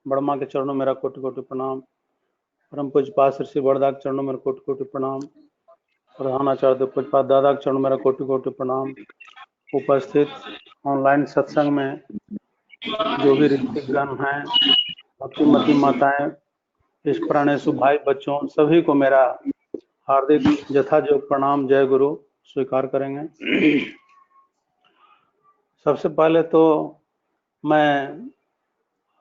बड़मा के चरणों मेरा कोटि कोटि प्रणाम। परम पूज्यपाद श्री श्री बड़दा के चरणों मेरा कोटि कोटि प्रणाम। प्रधानाचार्य पूज्यपाद दादा के चरणों मेरा कोटि कोटि प्रणाम। उपस्थित ऑनलाइन सत्संग में जो भी ऋतिकगण हैं, भक्तिमती माताएं, इस प्राणेशु भाई बच्चों, सभी को मेरा हार्दिक यथायोग्य प्रणाम। जय गुरु स्वीकार करेंगे। सबसे पहले तो मैं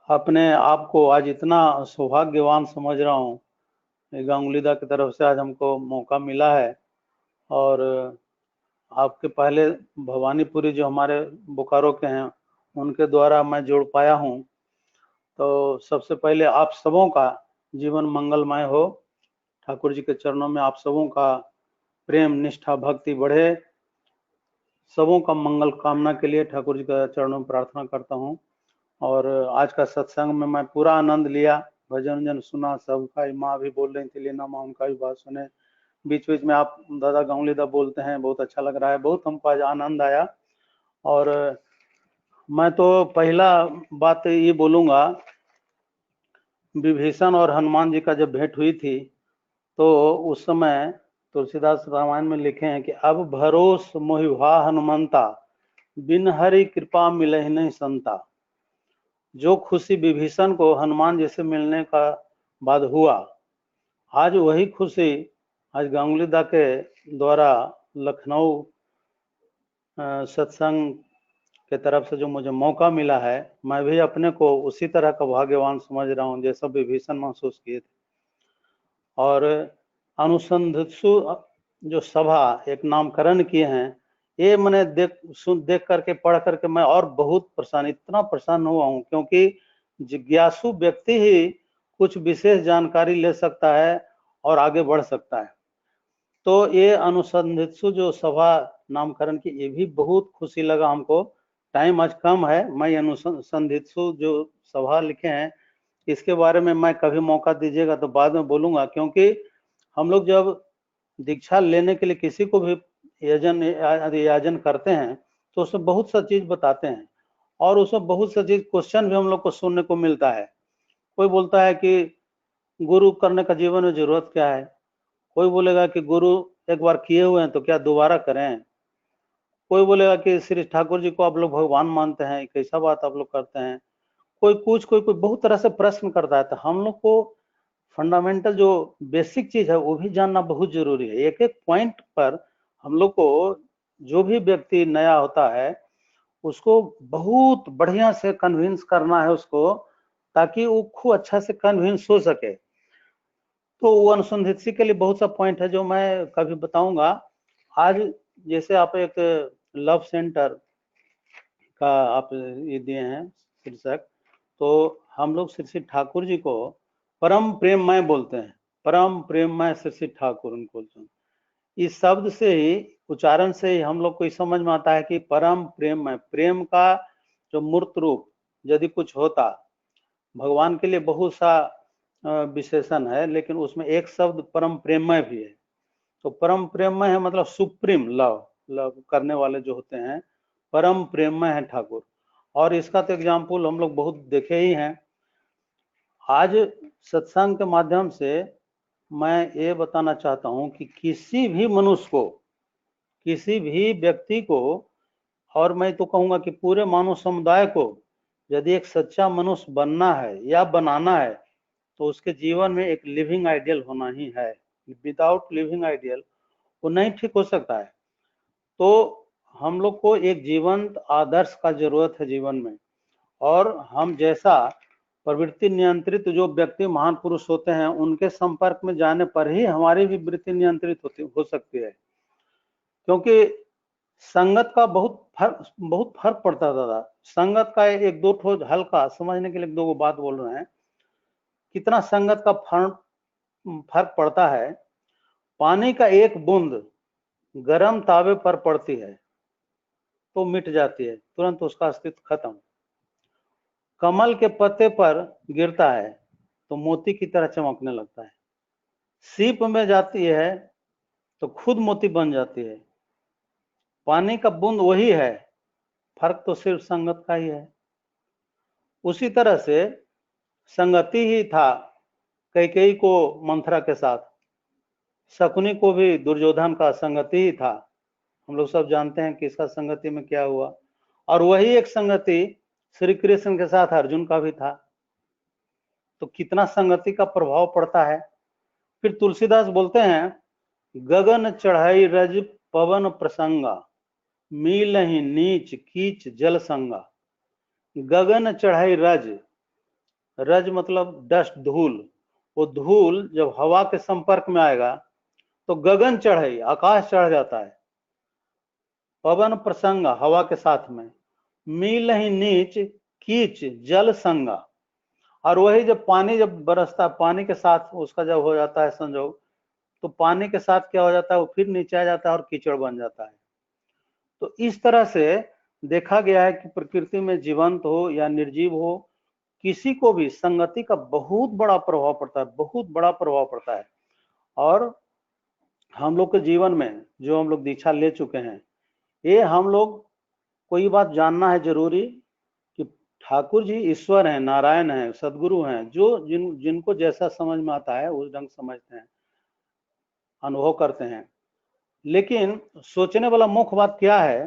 अपने आप को आज इतना सौभाग्यवान समझ रहा हूँ, गांगुलीदा की तरफ से आज हमको मौका मिला है। और आपके पहले भवानीपुरी जो हमारे बोकारो के हैं उनके द्वारा मैं जोड़ पाया हूँ। तो सबसे पहले आप सबों का जीवन मंगलमय हो। ठाकुर जी के चरणों में आप सबों का प्रेम निष्ठा भक्ति बढ़े। सबों का मंगल कामना के लिए ठाकुर जी के चरणों में प्रार्थना करता हूँ। और आज का सत्संग में मैं पूरा आनंद लिया, भजन वजन सुना, सबका माँ भी बोल रही थी लेना माँ, उनका भी बात सुने। बीच बीच में आप दादा गांगुलीदा बोलते हैं, बहुत अच्छा लग रहा है, बहुत हमको आज आनंद आया। और मैं तो पहला बात ये बोलूँगा, विभीषण और हनुमान जी का जब भेंट हुई थी तो उस समय तुलसीदास रामायण में लिखे हैं कि अब भरोस मोहिभा हनुमंता, बिन हरि कृपा मिलहि नहीं संता। जो खुशी विभीषण को हनुमान जी से मिलने का बाद हुआ, आज वही खुशी आज गांगुलीदा के द्वारा लखनऊ सत्संग के तरफ से जो मुझे मौका मिला है, मैं भी अपने को उसी तरह का भाग्यवान समझ रहा हूँ जैसा विभीषण महसूस किए थे। और अनुसंधित्सु जो सभा एक नामकरण किए हैं, ये मैंने देख करके पढ़ करके मैं और बहुत इतना प्रसन्न हुआ हूँ, क्योंकि जिज्ञासु व्यक्ति ही कुछ विशेष जानकारी ले सकता है और आगे बढ़ सकता है। तो ये अनुसंधित्सु जो सभा नामकरण की, ये भी बहुत खुशी लगा हमको। टाइम आज कम है, मैं अनुसंधित्सु जो सभा लिखे हैं इसके बारे में मैं कभी मौका दीजिएगा तो बाद में बोलूंगा, क्योंकि हम लोग जब दीक्षा लेने के लिए किसी को भी याजन करते हैं तो उसमें बहुत सा चीज बताते हैं और उसमें बहुत सा चीज क्वेश्चन भी हम लोग को सुनने को मिलता है। कोई बोलता है कि गुरु करने का जीवन में जरूरत क्या है, कोई बोलेगा कि गुरु एक बार किए हुए हैं तो क्या दोबारा करें, कोई बोलेगा कि श्री ठाकुर जी को आप लोग भगवान मानते हैं, कैसा बात आप लोग करते हैं, कोई कुछ कोई बहुत तरह से प्रश्न करता है। तो हम लोग को फंडामेंटल जो बेसिक चीज है वो भी जानना बहुत जरूरी है। एक एक पॉइंट पर हम लोग को, जो भी व्यक्ति नया होता है उसको बहुत बढ़िया से कन्विंस करना है उसको, ताकि वो खूब अच्छा से कन्विंस हो सके। तो वो अनुसंधित्सी के लिए बहुत सा पॉइंट है जो मैं कभी बताऊंगा। आज जैसे आप एक लव सेंटर का आप ये दिए हैं शीर्षक, तो हम लोग श्री श्री ठाकुर जी को परम प्रेममय बोलते हैं। परम प्रेममय श्री श्री ठाकुर उनको, इस शब्द से ही, उच्चारण से ही हम लोग को समझ में आता है कि परम प्रेममय, प्रेम का जो मूर्त रूप यदि कुछ होता, भगवान के लिए बहुत सा विशेषण है, लेकिन उसमें एक शब्द परम प्रेममय भी है। तो परम प्रेममय है मतलब सुप्रीम लव, लव करने वाले जो होते हैं, परम प्रेममय है ठाकुर। और इसका तो एग्जाम्पल हम लोग बहुत देखे ही हैं। आज सत्संग के माध्यम से मैं ये बताना चाहता हूं कि किसी भी मनुष्य को, किसी भी व्यक्ति को, और मैं तो कहूंगा कि पूरे मानव समुदाय को, यदि एक सच्चा मनुष्य बनना है या बनाना है तो उसके जीवन में एक लिविंग आइडियल होना ही है। विदाउट लिविंग आइडियल वो नहीं ठीक हो सकता है। तो हम लोग को एक जीवंत आदर्श का जरूरत है जीवन में। और हम जैसा प्रवृत्ति नियंत्रित जो व्यक्ति महान पुरुष होते हैं उनके संपर्क में जाने पर ही हमारी भी वृत्ति नियंत्रित हो सकती है। क्योंकि संगत का बहुत फर्क पड़ता है दादा। संगत का एक दो ठो हल्का समझने के लिए दो बात बोल रहे हैं, कितना संगत का फर्क पड़ता है। पानी का एक बूंद गर्म तावे पर पड़ती है तो मिट जाती है, तुरंत उसका अस्तित्व खत्म। कमल के पत्ते पर गिरता है तो मोती की तरह चमकने लगता है। सीप में जाती है तो खुद मोती बन जाती है। पानी का बूंद वही है, फर्क तो सिर्फ संगत का ही है। उसी तरह से संगति ही था कैकेयी को मंथरा के साथ, शकुनी को भी दुर्योधन का संगति ही था। हम लोग सब जानते हैं कि इसका संगति में क्या हुआ, और वही एक संगति श्री कृष्ण के साथ अर्जुन का भी था। तो कितना संगति का प्रभाव पड़ता है। फिर तुलसीदास बोलते हैं, गगन चढ़ाई रज पवन प्रसंगा, मिलहि नीच कीच जल संगा। गगन चढ़ाई रज, रज मतलब डस्ट, धूल। वो धूल जब हवा के संपर्क में आएगा तो गगन चढ़ाई, आकाश चढ़ जाता है। पवन प्रसंगा, हवा के साथ में। मिलहि नीच कीच जल संगा, और वही जब पानी जब बरसता, पानी के साथ उसका जब हो जाता है संयोग, तो पानी के साथ क्या हो जाता है, वो फिर नीचे आ जाता है और कीचड़ बन जाता है। तो इस तरह से देखा गया है कि प्रकृति में जीवंत हो या निर्जीव हो, किसी को भी संगति का बहुत बड़ा प्रभाव पड़ता है, बहुत बड़ा प्रभाव पड़ता है। और हम लोग के जीवन में जो हम लोग दीक्षा ले चुके हैं, ये हम लोग को ये बात जानना है जरूरी कि ठाकुर जी ईश्वर हैं, नारायण हैं, सदगुरु हैं, जो जिनको जैसा समझ में आता है उस ढंग समझते हैं, अनुभव करते हैं। लेकिन सोचने वाला मुख्य बात क्या है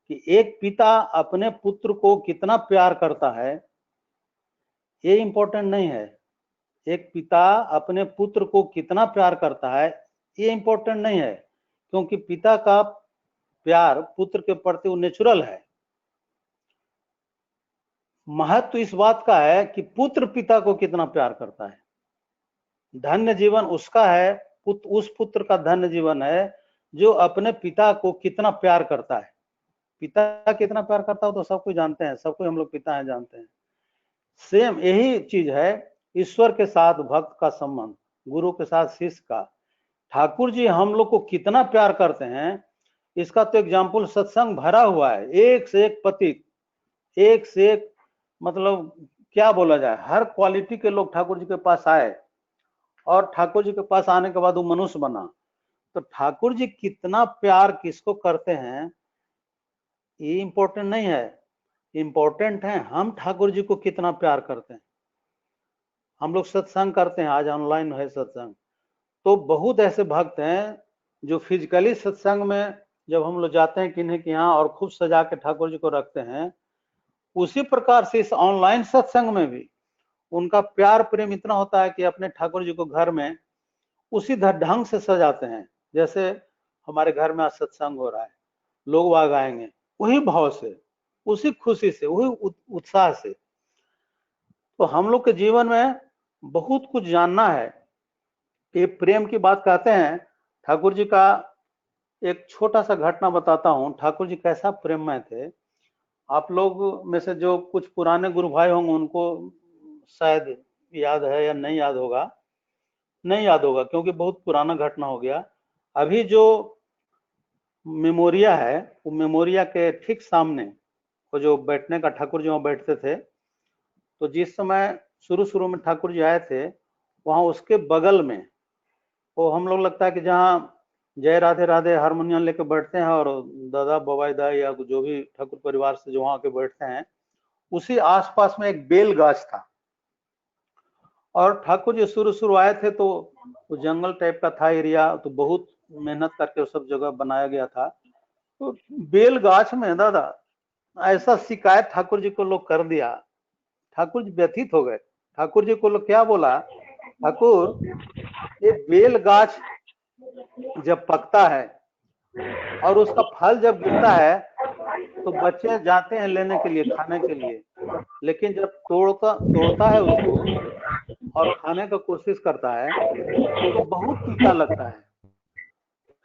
कि एक पिता अपने पुत्र को कितना प्यार करता है, ये इंपॉर्टेंट नहीं है। एक पिता अपने पुत्र को कितना प्यार करता है ये इंपॉर्टेंट नहीं है, क्योंकि पिता का प्यार पुत्र के प्रति वो नेचुरल है। महत्व इस बात का है कि पुत्र पिता को कितना प्यार करता है। धन्य जीवन उसका है, उस पुत्र का धन्य जीवन है जो अपने पिता को कितना प्यार करता है। पिता कितना प्यार करता हो तो सबको जानते हैं, सबको हम लोग पिता हैं जानते हैं। सेम यही चीज है ईश्वर के साथ भक्त का संबंध, गुरु के साथ शिष्य का। ठाकुर जी हम लोग को कितना प्यार करते हैं, इसका तो एग्जाम्पल सत्संग भरा हुआ है। एक से एक पतित, एक से एक, मतलब क्या बोला जाए, हर क्वालिटी के लोग ठाकुर जी के पास आए, और ठाकुर जी के पास आने के बाद वो मनुष्य बना। तो ठाकुर जी कितना प्यार किसको करते हैं ये इंपॉर्टेंट नहीं है, इंपॉर्टेंट है हम ठाकुर जी को कितना प्यार करते हैं। हम लोग सत्संग करते हैं, आज ऑनलाइन है सत्संग, तो बहुत ऐसे भक्त हैं जो फिजिकली सत्संग में जब हम लोग जाते हैं किन्हीं के यहाँ और खूब सजा के ठाकुर जी को रखते हैं, उसी प्रकार से इस ऑनलाइन सत्संग में भी उनका प्यार प्रेम इतना होता है कि अपने ठाकुर जी को घर में उसी ढंग से सजाते हैं। जैसे हमारे घर में आज सत्संग हो रहा है, लोग वहां गाएंगे वही भाव से, उसी खुशी से, वही उत्साह से। तो हम लोग के जीवन में बहुत कुछ जानना है। ये प्रेम की बात कहते हैं, ठाकुर जी का एक छोटा सा घटना बताता हूँ, ठाकुर जी कैसा प्रेममय थे। आप लोग में से जो कुछ पुराने गुरु भाई होंगे उनको शायद याद है या नहीं याद होगा, नहीं याद होगा क्योंकि बहुत पुराना घटना हो गया। अभी जो मेमोरिया है, वो मेमोरिया के ठीक सामने वो जो बैठने का, ठाकुर जी वहाँ बैठते थे, तो जिस समय शुरू शुरू में ठाकुर जी आए थे, वहाँ उसके बगल में वो हम लोग लगता है कि जहाँ जय राधे राधे हारमोनियम लेके बैठते हैं और दादा बबाई दा या जो भी ठाकुर परिवार से जो वहाँ के बैठते हैं, उसी आसपास में एक बेल गाछ था। और ठाकुर जी शुरू शुरू आए थे तो वो जंगल टाइप का था एरिया, तो बहुत मेहनत करके वो सब जगह बनाया गया था। तो बेल गाछ में दादा ऐसा शिकायत ठाकुर जी को लोग कर दिया, ठाकुर जी व्यथित हो गए। ठाकुर जी को लोग क्या बोला, ठाकुर ये बेल गाछ जब पकता है और उसका फल जब गिरता है तो बच्चे जाते हैं लेने के लिए, खाने के लिए, लेकिन जब तोड़ता है उसको और खाने का कोशिश करता है तो बहुत तीता लगता है।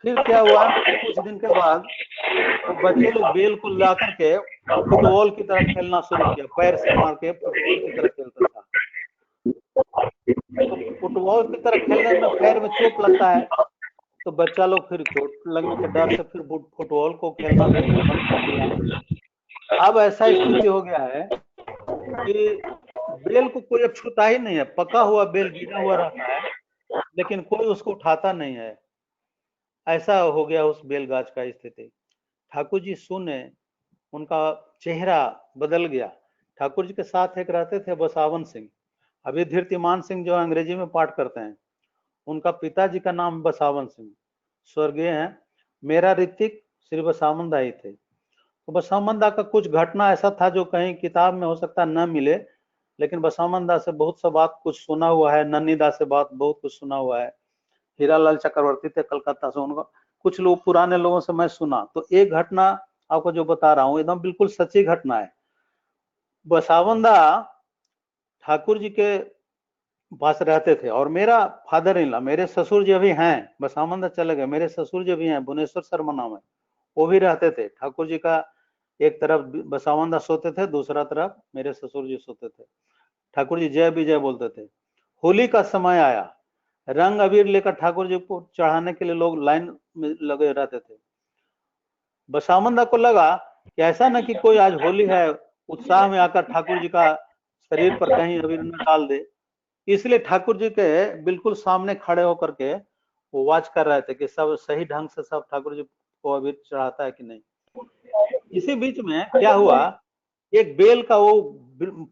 फिर क्या हुआ, कुछ दिन के बाद तो बच्चे लोग बेल को ला करके फुटबॉल की तरह खेलना शुरू किया, पैर से मार के फुटबॉल की तरह खेलता था। तो फुटबॉल की तरह खेलने में पैर में चोट लगता है, तो बच्चा लोग फिर चोट लगने के डर से फिर फुटबॉल को खेलना बंद कर दिया। अब ऐसा स्थिति हो गया है कि बेल को कोई अब छूता ही नहीं है, पका हुआ बेल गिरा हुआ रहता है लेकिन कोई उसको उठाता नहीं है। ऐसा हो गया उस बेलगाछ का स्थिति। ठाकुर जी सुने, उनका चेहरा बदल गया। ठाकुर जी के साथ एक रहते थे बसावन सिंह, अभी धीरतिमान सिंह जो अंग्रेजी में पाठ करते हैं, उनका पिताजी का नाम बसावन सिंह, स्वर्गीय हैं। मेरा ऋतिक श्री बसावन दाई थे। तो बसावन दा का कुछ घटना ऐसा था जो कहीं किताब में हो सकता न मिले, लेकिन बसावन दा से बहुत सा बात कुछ सुना हुआ है, नन्नी दा से बात बहुत कुछ सुना हुआ है। हीरालाल चक्रवर्ती थे कलकत्ता से, उनका कुछ लोग पुराने लोगों से मैं सुना। तो एक घटना आपको जो बता रहा हूँ एकदम बिल्कुल सच्ची घटना है। बसावन दा ठाकुर जी के पास रहते थे, और मेरा फादर इन लॉ, मेरे ससुर जी अभी हैं, बसावन दा चले गए, मेरे ससुर जी भी हैं, भुवनेश्वर शर्मा नाम है, वो भी रहते थे। ठाकुर जी का एक तरफ बसावन दा सोते थे, दूसरा तरफ मेरे ससुर जी सोते थे। ठाकुर जी जय विजय बोलते थे। होली का समय आया, रंग अबीर लेकर ठाकुर जी को चढ़ाने के लिए लोग लाइन में लगे रहते थे। बसावन दा को लगा कि ऐसा न कि कोई आज होली है, उत्साह में आकर ठाकुर जी का शरीर पर कहीं अबीर न डाल दे, इसलिए ठाकुर जी के बिल्कुल सामने खड़े होकर के वो वॉच कर रहे थे कि सब सही ढंग से सब ठाकुर जी को अबीर चढ़ाता है कि नहीं। इसी बीच में क्या हुआ, एक बेल का वो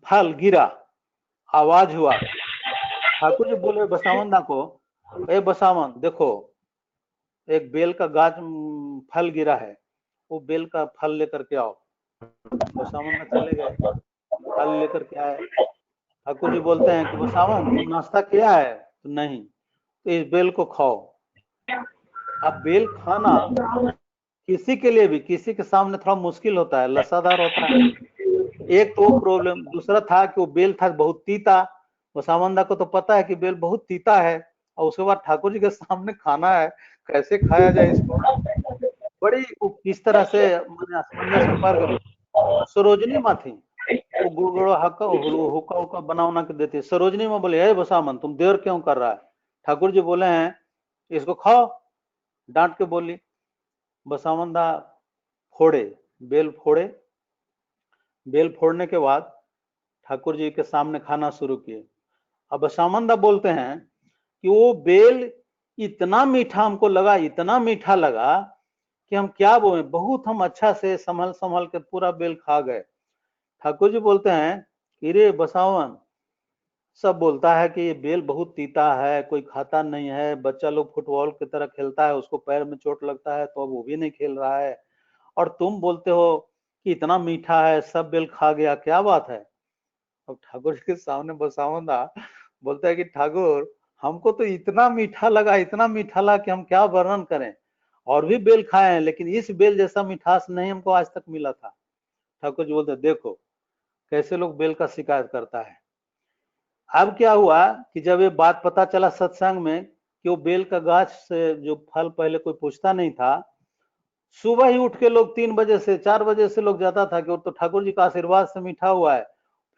फल गिरा, आवाज हुआ। ठाकुर जी बोले बसावन दा को, ए बसावन देखो, एक बेल का गाछ फल गिरा है, वो बेल का फल लेकर के आओ। बसावन दा चले गए, फल लेकर के आए। ठाकुर जी बोलते हैं कि बसावन तुम नाश्ता किया है? तो नहीं। तो इस बेल को खाओ। अब बेल खाना किसी के लिए भी, किसी के सामने थोड़ा मुश्किल होता है, लसादार होता है। एक तो वो प्रॉब्लम, दूसरा था कि वो बेल था बहुत तीता। बसावन दा को तो पता है कि बेल बहुत तीता है, और उसके बाद ठाकुर जी के सामने खाना है, कैसे खाया जाए इसको। बड़ी किस तरह से मैंने असमंजस में पड़ गए। सरोजनी माँ थी, वो गुड़गुड़ो हक्का हुक्का हुक्का बना के देती। सरोजनी माँ बोले, हे बसावन तुम देर क्यों कर रहा है? ठाकुर जी बोले हैं इसको खाओ, डांट के बोली। बसावन दा फोड़े, बेल फोड़े। बेल फोड़ने के बाद ठाकुर जी के सामने खाना शुरू किए। अब बसावन दा बोलते हैं कि वो बेल इतना मीठा हमको लगा, इतना मीठा लगा कि हम क्या बोले, बहुत हम अच्छा से संभल संभल के पूरा बेल खा गए। ठाकुर जी बोलते हैं कि रे बसावन, सब बोलता है कि ये बेल बहुत तीता है, कोई खाता नहीं है, बच्चा लोग फुटबॉल की तरह खेलता है, उसको पैर में चोट लगता है तो अब वो भी नहीं खेल रहा है, और तुम बोलते हो कि इतना मीठा है, सब बेल खा गया, क्या बात है? अब ठाकुर जी के सामने बसावन दा बोलता है कि ठाकुर हमको तो इतना मीठा लगा, इतना मीठा लगा कि हम क्या वर्णन करें, और भी बेल खाए हैं लेकिन इस बेल जैसा मिठास नहीं हमको आज तक मिला था। ठाकुर जी बोलते देखो कैसे लोग बेल का शिकायत करता है। अब क्या हुआ कि जब ये बात पता चला सत्संग में कि वो बेल का गाछ से जो फल पहले कोई पूछता नहीं था, सुबह ही उठ के लोग 3 बजे से 4 बजे से लोग जाता था कि वो तो ठाकुर जी का आशीर्वाद से मीठा हुआ है,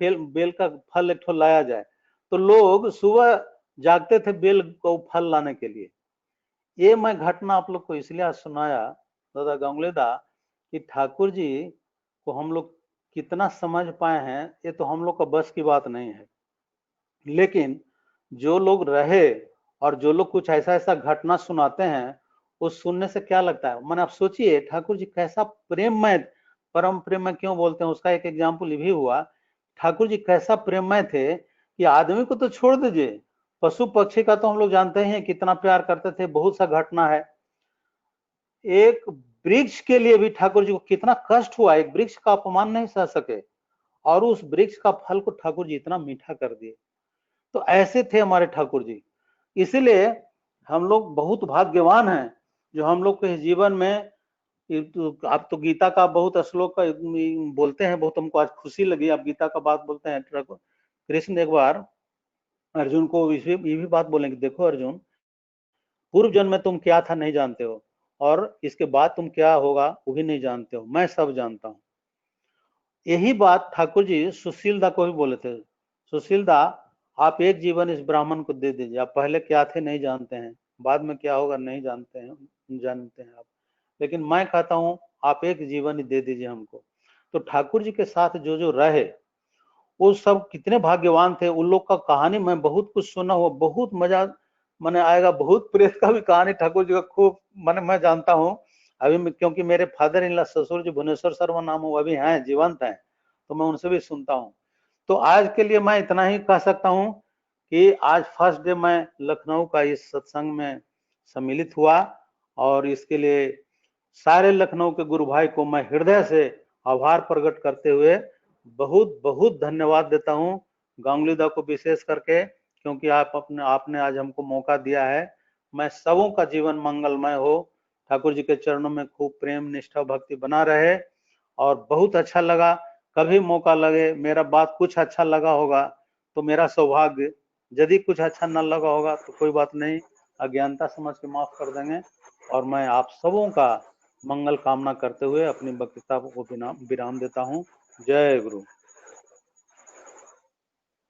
फिर बेल का फल एक ठो लाया जाए। तो लोग सुबह जागते थे बेल को फल लाने के लिए। ये मैं घटना आप लोग को इसलिए आज सुनाया दादा गांगुली दा कि ठाकुर जी को हम लोग कितना समझ पाए हैं ये तो हम लोग का बस की बात नहीं है, लेकिन जो लोग रहे और जो लोग कुछ ऐसा ऐसा घटना सुनाते हैं, उस सुनने से क्या लगता है, मैंने आप सोचिए ठाकुर जी कैसा प्रेममय, परम प्रेममय क्यों बोलते हैं, उसका एक एग्जाम्पल ये भी हुआ। ठाकुर जी कैसा प्रेममय थे कि आदमी को तो छोड़ दीजिए, पशु पक्षी का तो हम लोग जानते हैं कितना प्यार करते थे, बहुत सा घटना है। एक वृक्ष के लिए भी ठाकुर जी को कितना कष्ट हुआ, एक वृक्ष का अपमान नहीं सह सके, और उस वृक्ष का फल को ठाकुर जी इतना मीठा कर दिए। तो ऐसे थे हमारे ठाकुर जी। इसीलिए हम लोग बहुत भाग्यवान हैं जो हम लोग के जीवन में, आप तो गीता का बहुत श्लोक का बोलते हैं, बहुत हमको आज खुशी लगी आप गीता का बात बोलते हैं। कृष्ण एक बार अर्जुन को ये भी बात बोलेंगे, देखो अर्जुन, पूर्व जन्म में तुम क्या था नहीं जानते हो, और इसके बाद तुम क्या होगा वो भी नहीं जानते हो, मैं सब जानता हूँ। यही बात ठाकुर जी सुशील दा को भी बोले थे, सुशील दा आप एक जीवन इस ब्राह्मण को दे दीजिए, आप पहले क्या थे नहीं जानते हैं, बाद में क्या होगा नहीं जानते हैं आप, लेकिन मैं कहता हूँ आप एक जीवन ही दे दीजिए हमको। तो ठाकुर जी के साथ जो जो रहे वो सब कितने भाग्यवान थे। उन लोग का कहानी मैं बहुत कुछ सुना हुआ, बहुत मजा मैंने आएगा, बहुत प्रेत का भी कहानी ठाकुर जी का खूब मैं जानता हूँ अभी, क्योंकि मेरे फादर इन लॉ ससुर जी भुवनेश्वर शर्मा नाम वो अभी हैं, जीवंत हैं, तो मैं उनसे भी सुनता हूँ। तो आज के लिए मैं इतना ही कह सकता हूँ कि आज फर्स्ट डे मैं लखनऊ का इस सत्संग में सम्मिलित हुआ, और इसके लिए सारे लखनऊ के गुरु भाई को मैं हृदय से आभार प्रकट करते हुए बहुत बहुत धन्यवाद देता हूँ, गांगुली दा को विशेष करके, क्योंकि आपने आज हमको मौका दिया है। मैं सबों का जीवन मंगलमय हो, ठाकुर जी के चरणों में खूब प्रेम निष्ठा भक्ति बना रहे, और बहुत अच्छा लगा। कभी मौका लगे, मेरा बात कुछ अच्छा लगा होगा तो मेरा सौभाग्य, यदि कुछ अच्छा न लगा होगा तो कोई बात नहीं, अज्ञानता समझ के माफ कर देंगे। और मैं आप सबों का मंगल कामना करते हुए अपनी वक्तव्य को विराम देता हूँ। जय गुरु।